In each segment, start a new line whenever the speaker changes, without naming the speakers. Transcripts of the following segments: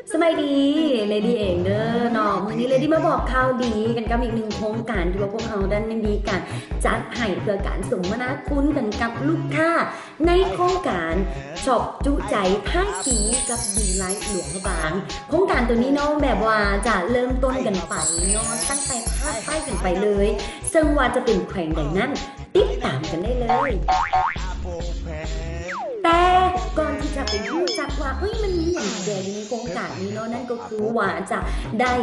สบายดีเลดี้เองเด้อน้องวันนี้เลดี้มาบอกข่าวดีกันกับอีกหนึ่งโครงการที่ว่าพวกเราดันมีการจัดให้เพื่อการสมนาคุณกันกับลูกค้าในโครงการช็อปจุใจท่าสีกับดีไลท์หลวงพระบางโครงการตัวนี้น้องแบบว่าจะเริ่มต้นกันไปเนาะตั้งแต่ภาคใต้กันไปเลยซึ่งว่าจะเป็นแขวงใดนั้นติดตามกันได้เลยแต่ก่อนที่จะไปรู้จักว่าเฮ้ยมันมีอย่างเดียวในโครงการนี้เนาะนั่นก็คือว่าจะได้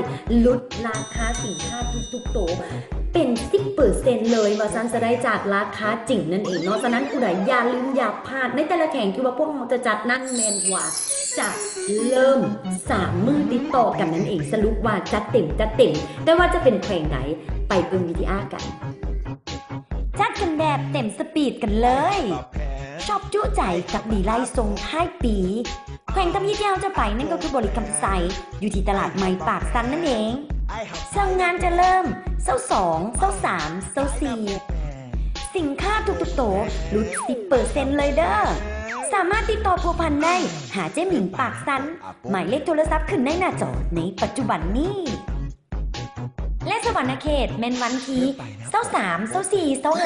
ลดราคาสินค้าทุกๆตัวเป็น 10% เลยว่าซันจะได้จากราคาจริงนั่นเองเนาะฉะนั้นผู้ใดอย่าลืมอย่าพลาดในแต่ละแข่งที่ว่าพวกเราจะจัดนั่นแมนว่าจะเริ่ม3 มื้อติดต่อกันนั่นเองสรุปว่าจัดเต็มแต่ว่าจะเป็นแข่งไหนไปเบิ่งวิดีอาร์กันจัดกันแบบเต็มสปีดกันเลยชอบจุใจกับดีไลท์ทรงท้ายปีแขวงทำยี่ที่เราจะไปนั่นก็คือบริกรรมไซอยู่ที่ตลาดใหม่ปากซันนั่นเองซึ่งงานจะเริ่มเซา2เซา3เซา4สินค้าทุกๆโตลด 10% เลยเด้อสามารถติดต่อพัวพันได้หาเจ๊หมิงปากซันหมายเลขโทรศัพท์ขึ้นในหน้าจอในปัจจุบันนี้และสวรรณเขตแมนวันทีเซา3เซา4เซา5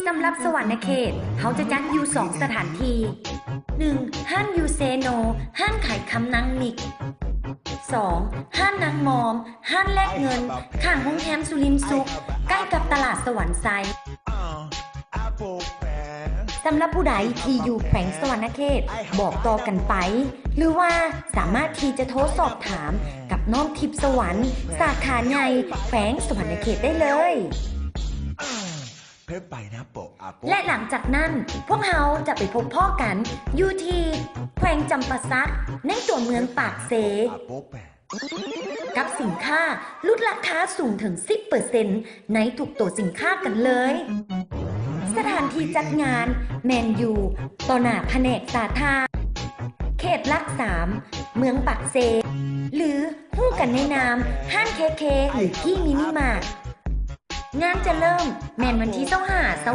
สำหรับสวรรณเขตเขาจะจัดอยู่2 สถานที่ 1. ห้านยูเซโนห้านขายคำนางมิก 2. ห้านนางมอมห้านแลกเงินข้างโรงแรมสุรินทร์สุขใกล้กับตลาดสวรรค์ไซสำหรับผู้ใดที่อยู่แขวงสวรรณเขตบอกต่อกันไปหรือว่าสามารถที่จะโทรสอบถามกับน้องทิพย์สวรรค์สาขาใหญ่แขวงสวรรณเขตได้เลยและหลังจากนั้นพวกเราจะไปพบพ่อกันอยู่ที่แขวงจำปาสักในตัวเมืองปากเซกับสินค้าลดราคาสูงถึง 10% ในทุกตัวสินค้ากันเลยสถานที่จัดงานแมนยูต่อหน้าแผนกสาธารเขตหลัก3เมืองปากเซหรือฮู้กันในนามห้านเคหรือที่มินิมาร์ทงานจะเริ่มแมนวันที่25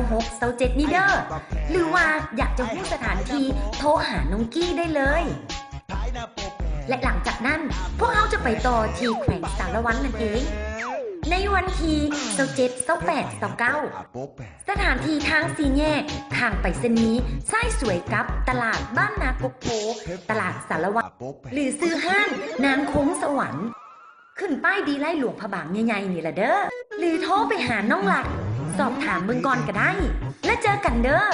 26 27นี้เด้อหรือว่าอยากจะฮู้สถานที่โทรหาน้องกี้ได้เลยและหลังจากนั้นพวกเราจะไปต่อที่แขวงสารวัตรนั่นเองในวันที่27 28 29สถานที่ทางสีแยกทางไปรษณีย์ใช้สวยกับตลาดบ้านนากกโพตลาดสารวัตรหรือซื้อห้างนางคงสวรรค์ขึ้นป้ายดีไล่หลวงพระบางใหญ่ๆนี่ละเด้อหรือโทรไปหาน้องหลักสอบถามเบิ่งก่อนก็ได้และเจอกันเด้อ